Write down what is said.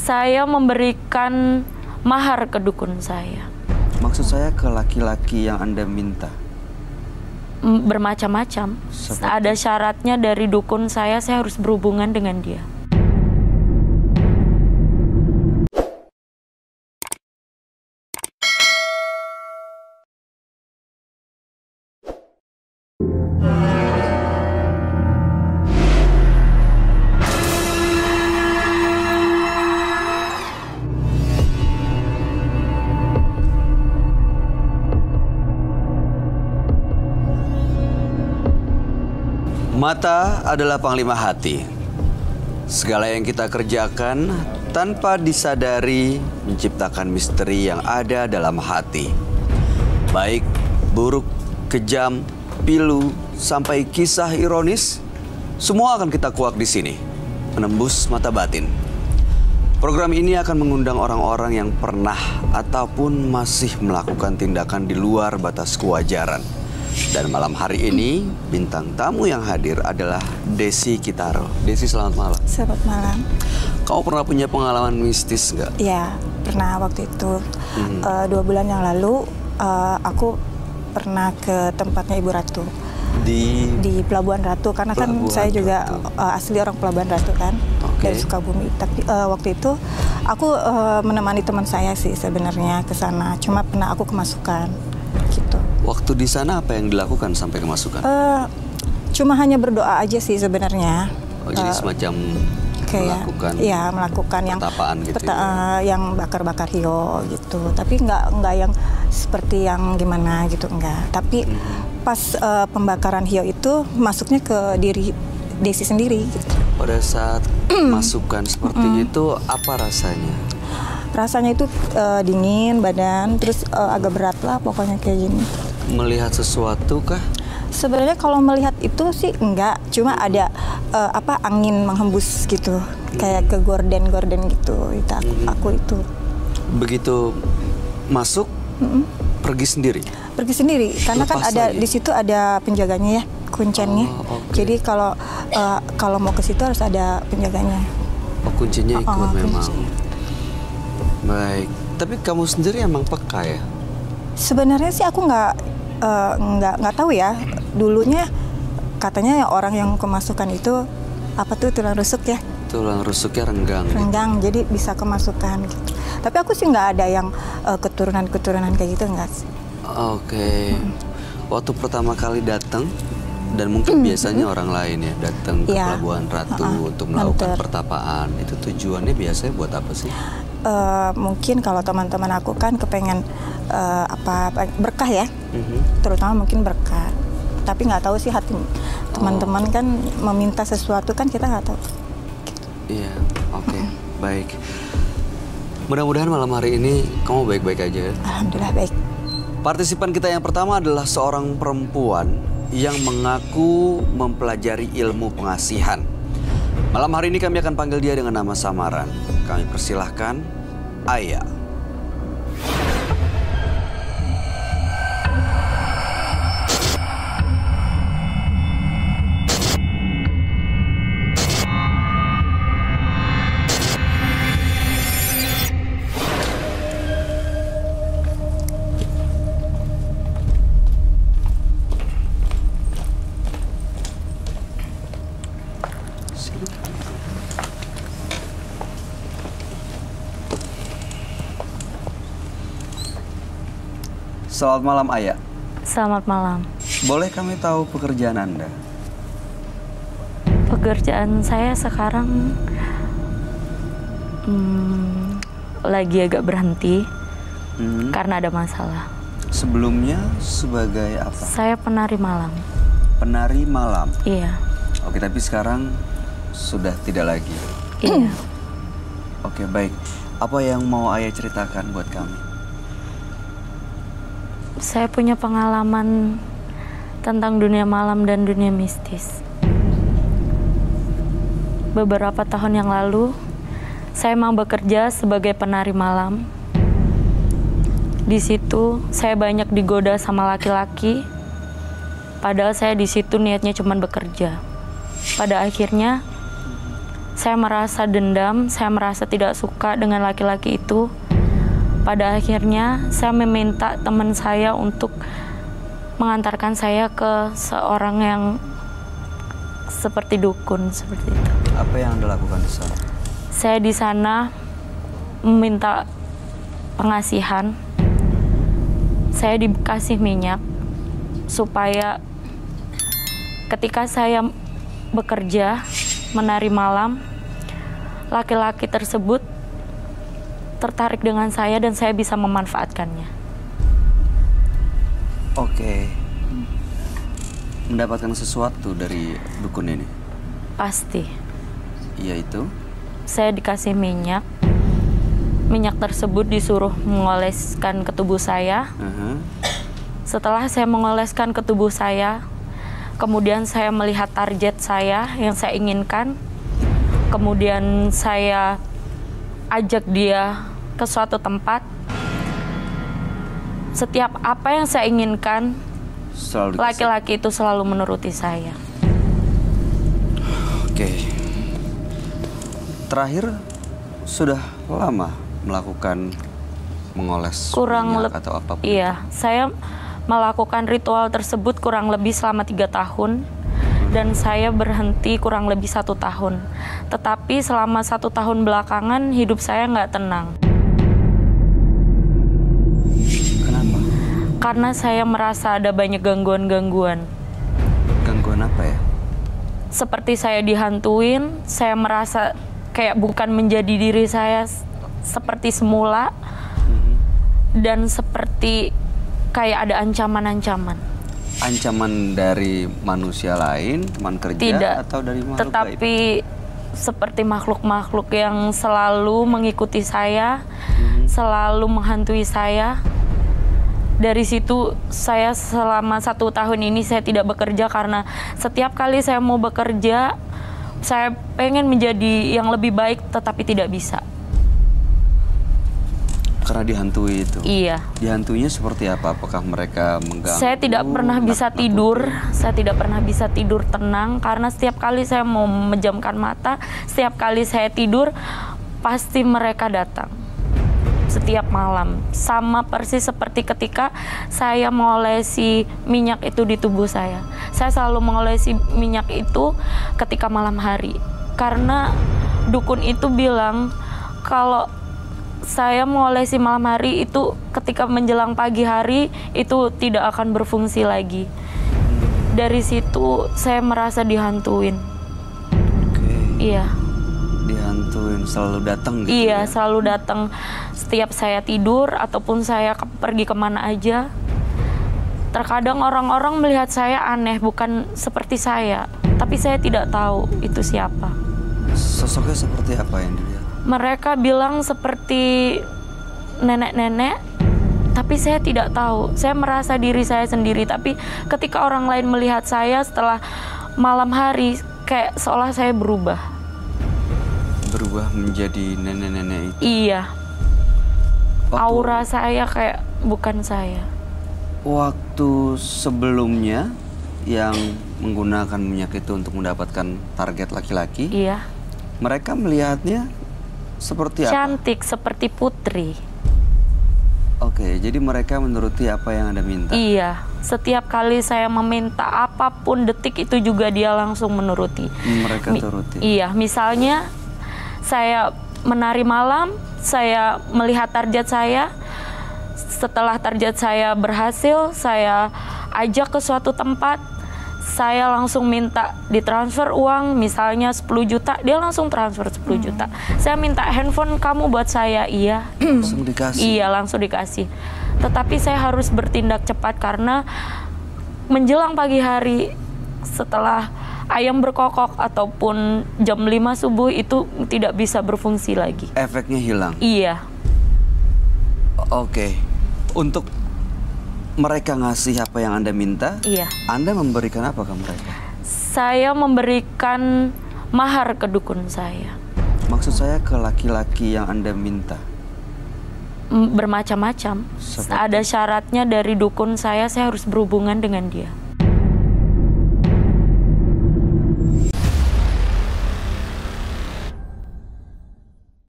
Saya memberikan mahar ke dukun saya. Maksud saya ke laki-laki yang Anda minta? Bermacam-macam. Ada syaratnya dari dukun saya harus berhubungan dengan dia. Mata adalah panglima hati. Segala yang kita kerjakan tanpa disadari menciptakan misteri yang ada dalam hati. Baik, buruk, kejam, pilu, sampai kisah ironis, semua akan kita kuak di sini, menembus mata batin. Program ini akan mengundang orang-orang yang pernah ataupun masih melakukan tindakan di luar batas kewajaran. Dan malam hari ini, bintang tamu yang hadir adalah Desi Kitaro. Desi, selamat malam. Selamat malam. Kamu pernah punya pengalaman mistis nggak? Ya, pernah waktu itu. 2 bulan yang lalu, aku pernah ke tempatnya Ibu Ratu. Di Pelabuhan Ratu, karena Pelabuhan kan saya juga asli orang Pelabuhan Ratu kan, dari Sukabumi. Tapi waktu itu, aku menemani teman saya sih sebenarnya ke sana. Cuma pernah aku kemasukan, gitu. Waktu di sana apa yang dilakukan sampai kemasukan? Cuma hanya berdoa aja sih sebenarnya. Oh, jadi semacam melakukan yang pertapaan gitu. Yang bakar-bakar hiyo gitu. Tapi nggak yang seperti yang gimana gitu, enggak. Tapi pas pembakaran hiyo itu masuknya ke diri Desi sendiri gitu. Pada saat masukan seperti itu, apa rasanya? Rasanya itu dingin badan, terus agak berat lah pokoknya kayak gini. Melihat sesuatu kah? Sebenarnya kalau melihat itu sih enggak, cuma ada angin menghembus gitu, kayak ke gorden gitu. Itu aku itu. Begitu masuk, pergi sendiri? Pergi sendiri, karena Lepas kan ada lagi? Di situ ada penjaganya ya, kuncinya. Jadi kalau mau ke situ harus ada penjaganya. Oh, kuncinya ikut memang. Kuncinya. Baik, tapi kamu sendiri emang peka ya? Sebenarnya sih aku nggak tahu ya. Dulunya katanya orang yang kemasukan itu apa tuh tulang rusuk ya? Tulang rusuknya renggang. Renggang, gitu. Jadi bisa kemasukan gitu. Tapi aku sih nggak ada yang keturunan kayak gitu, nggak sih. Oke. Waktu pertama kali datang, dan mungkin biasanya orang lain ya datang ke Pelabuhan Ratu untuk melakukan pertapaan, itu tujuannya biasanya buat apa sih? Mungkin kalau teman-teman aku kan kepengen berkah ya, terutama mungkin berkah. Tapi nggak tahu sih hati teman-teman kan meminta sesuatu kan kita nggak tahu. Iya, oke, baik. Mudah-mudahan malam hari ini kamu baik-baik aja. Alhamdulillah baik. Partisipan kita yang pertama adalah seorang perempuan yang mengaku mempelajari ilmu pengasihan. Malam hari ini kami akan panggil dia dengan nama samaran. Kami persilahkan Aya. Selamat malam, Aya. Selamat malam. Boleh kami tahu pekerjaan Anda? Pekerjaan saya sekarang lagi agak berhenti karena ada masalah. Sebelumnya sebagai apa? Saya penari malam. Penari malam? Iya. Oke, tapi sekarang sudah tidak lagi? Iya. Oke, baik. Apa yang mau Aya ceritakan buat kami? Saya punya pengalaman tentang dunia malam dan dunia mistis. Beberapa tahun yang lalu, saya mau bekerja sebagai penari malam. Di situ, saya banyak digoda sama laki-laki. Padahal saya di situ niatnya cuma bekerja. Pada akhirnya, Saya merasa dendam, saya merasa tidak suka dengan laki-laki itu. Pada akhirnya saya meminta teman saya untuk mengantarkan saya ke seorang yang seperti dukun seperti itu. Apa yang Anda lakukan di sana? Saya di sana meminta pengasihan. Saya dikasih minyak supaya ketika saya bekerja menari malam, laki-laki tersebut tertarik dengan saya dan saya bisa memanfaatkannya. Oke. Mendapatkan sesuatu dari dukun ini? Pasti. Yaitu? Saya dikasih minyak. Minyak tersebut disuruh mengoleskan ke tubuh saya. Setelah saya mengoleskan ke tubuh saya, kemudian saya melihat target saya yang saya inginkan. Kemudian saya ajak dia ke suatu tempat. Setiap apa yang saya inginkan, laki-laki itu selalu menuruti saya. Oke. Terakhir sudah lama melakukan mengoles minyak atau apapun? Iya, saya melakukan ritual tersebut kurang lebih selama 3 tahun dan saya berhenti kurang lebih 1 tahun. Tetapi selama 1 tahun belakangan hidup saya nggak tenang. Kenapa? Karena saya merasa ada banyak gangguan-gangguan. Gangguan apa ya? Seperti saya dihantuin, saya merasa kayak bukan menjadi diri saya seperti semula, dan seperti kayak ada ancaman-ancaman. Ancaman dari manusia lain, teman kerja, tidak, atau dari makhluk tetapi gaib? Seperti makhluk-makhluk yang selalu mengikuti saya, selalu menghantui saya. Dari situ saya selama 1 tahun ini saya tidak bekerja karena setiap kali saya mau bekerja, saya pengen menjadi yang lebih baik tetapi tidak bisa. Karena dihantui itu? Iya. Dihantuinya seperti apa? Apakah mereka mengganggu? Saya tidak pernah bisa tidur. Saya tidak pernah bisa tidur tenang karena setiap kali saya mau memejamkan mata, setiap kali saya tidur, pasti mereka datang. Setiap malam. Sama persis seperti ketika saya mengolesi minyak itu di tubuh saya. Saya selalu mengolesi minyak itu ketika malam hari. Karena dukun itu bilang kalau saya mengolesi malam hari itu ketika menjelang pagi hari itu tidak akan berfungsi lagi. Dari situ saya merasa dihantuin. Iya. Dihantuin, selalu datang gitu? Iya, ya? selalu datang. Setiap saya tidur ataupun saya pergi kemana aja. Terkadang orang-orang melihat saya aneh, bukan seperti saya. Tapi saya tidak tahu itu siapa. Sosoknya seperti apa yang dilihat? Mereka bilang seperti nenek-nenek, tapi saya tidak tahu. Saya merasa diri saya sendiri, tapi ketika orang lain melihat saya setelah malam hari, kayak seolah saya berubah. Berubah menjadi nenek-nenek itu? Iya. Aura saya kayak bukan saya. Waktu sebelumnya yang menggunakan minyak itu untuk mendapatkan target laki-laki, iya, mereka melihatnya seperti apa? Cantik, seperti putri. Oke, jadi mereka menuruti apa yang Anda minta? Iya, setiap kali saya meminta apapun detik itu juga dia langsung menuruti. Mereka turuti? Iya, misalnya saya menari malam, saya melihat target saya. Setelah target saya berhasil, saya ajak ke suatu tempat. Saya langsung minta ditransfer uang, misalnya 10 juta, dia langsung transfer 10 juta. Saya minta handphone kamu buat saya, iya. Langsung dikasih? Iya, langsung dikasih. Tetapi saya harus bertindak cepat karena menjelang pagi hari setelah ayam berkokok ataupun jam 5 subuh itu tidak bisa berfungsi lagi. Efeknya hilang? Iya. Oke. Untuk mereka ngasih apa yang Anda minta, iya, Anda memberikan apa ke mereka? Saya memberikan mahar ke dukun saya. Maksud saya ke laki-laki yang Anda minta? Bermacam-macam. Ada syaratnya dari dukun saya harus berhubungan dengan dia.